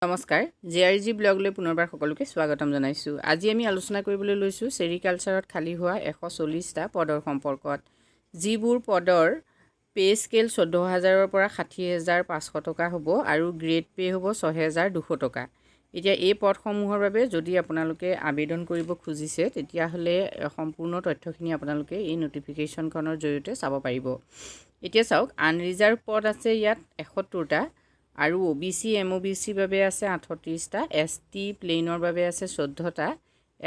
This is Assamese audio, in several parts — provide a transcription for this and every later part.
নমস্কাৰ জেআৰজি ব্লগলৈ পুনৰবাৰ সকলোকে স্বাগতম জনাইছোঁ। আজি আমি আলোচনা কৰিবলৈ লৈছোঁ চেৰিকালচাৰত খালী হোৱা 140টা পদৰ সম্পৰ্কত, যিবোৰ পদৰ পে স্কেল 14,000ৰ পৰা 60,500 টকা হ'ব আৰু গ্ৰেড পে হ'ব 6,200 টকা। এতিয়া এই পদসমূহৰ বাবে যদি আপোনালোকে আবেদন কৰিব খুজিছে তেতিয়াহ'লে সম্পূৰ্ণ তথ্যখিনি আপোনালোকে এই নটিফিকেশ্যনখনৰ জৰিয়তে চাব পাৰিব। এতিয়া চাওক, আনৰিজাৰ্ভ পদ আছে ইয়াত 71টা আৰু OBC MOBC বাবে আছে 38টা, ST প্লেইনৰ বাবে আছে 14টা,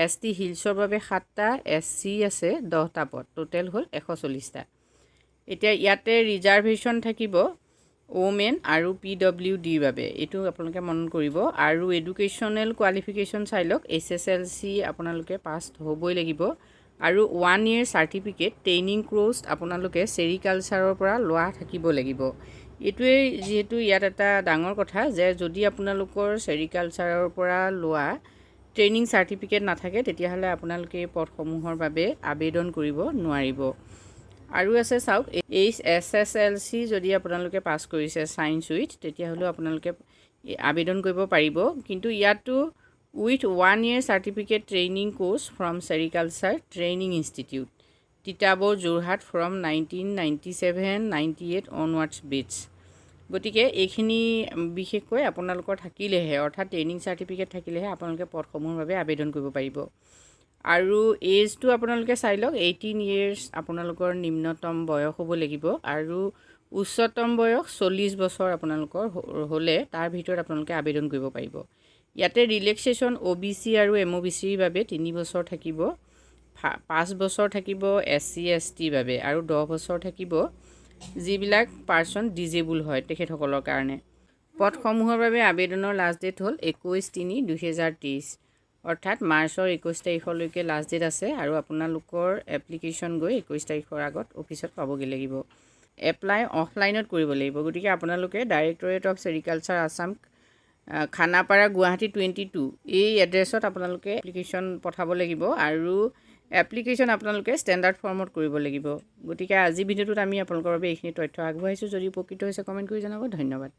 ST হিলছৰ বাবে 7টা, SC আছে 10টা পদ, টোটেল হ'ল 140টা। এতিয়া ইয়াতে ৰিজাৰ্ভেশ্যন থাকিব ওমেন আৰু PWDৰ বাবে, এইটো আপোনালোকে মনত কৰিব। আৰু এডুকেশ্যনেল কোৱালিফিকেশ্যন চাই লওক, SSLC আপোনালোকে পাছ হ'বই লাগিব আৰু 1 year চাৰ্টিফিকেট ট্ৰেইনিং কোৰ্ছ আপোনালোকে চেৰিকালচাৰৰ পৰা লোৱা থাকিব লাগিব। এইটোৱে যিহেতু ইয়াত এটা ডাঙৰ কথা যে যদি আপোনালোকৰ চেৰিকালচাৰৰ পৰা লোৱা ট্ৰেইনিং চাৰ্টিফিকেট নাথাকে তেতিয়াহ'লে আপোনালোকে এই পদসমূহৰ বাবে আবেদন কৰিব নোৱাৰিব। আৰু আছে চাওক, SSLC যদি আপোনালোকে পাছ কৰিছে ছায়েন্স উইথ তেতিয়াহ'লেও আপোনালোকে আবেদন কৰিব পাৰিব। কিন্তু ইয়াতো with 1 year certificate training course from sericulture training institute Titabar Jorhat from 1997-98 onwards batches. গতিকে এইখিনি বিশেষকৈ আপোনালোকৰ থাকিলেহে, অৰ্থাৎ ট্ৰেইনিং চাৰ্টিফিকেট থাকিলেহে আপোনালোকে পদসমূহৰ বাবে আবেদন কৰিব পাৰিব। আৰু এজটো আপোনালোকে চাই লওক, 18 years আপোনালোকৰ নিম্নতম বয়স হ'ব লাগিব আৰু উচ্চতম বয়স 40 বছৰ আপোনালোকৰ হ'লে তাৰ ভিতৰত আপোনালোকে আবেদন কৰিব পাৰিব। ইয়াতে ৰিলেক্সেশ্যন OBC আৰু MOBCৰ বাবে 3 বছৰ থাকিব, 5 বছৰ থাকিব SC ST বাবে আৰু 10 বছৰ থাকিব যিবিলাক পাৰ্চন ডিজেবল হয় তেখেতসকলৰ কাৰণে। পদসমূহৰ বাবে আবেদনৰ লাষ্ট ডেট হ'ল 21/3/2023, অৰ্থাৎ মাৰ্চৰ 21 তাৰিখলৈকে লাষ্ট ডেট আছে আৰু আপোনালোকৰ এপ্লিকেশ্যন গৈ 21 তাৰিখৰ আগত অফিচত পাবগৈ লাগিব। এপ্লাই অফলাইনত কৰিব লাগিব। গতিকে আপোনালোকে directorate of sericulture Assam, Khanapara, Guwahati 22 এই এড্ৰেছত আপোনালোকে এপ্লিকেশ্যন পঠাব লাগিব আৰু এপ্লিকেশ্যন আপোনালোকে ষ্টেণ্ডাৰ্ড ফৰ্মত কৰিব লাগিব। গতিকে আজি ভিডিঅ'টোত আমি আপোনালোকৰ বাবে এইখিনি তথ্য আগবঢ়াইছোঁ। যদি উপকৃত হৈছে কমেণ্ট কৰি জনাব। ধন্যবাদ।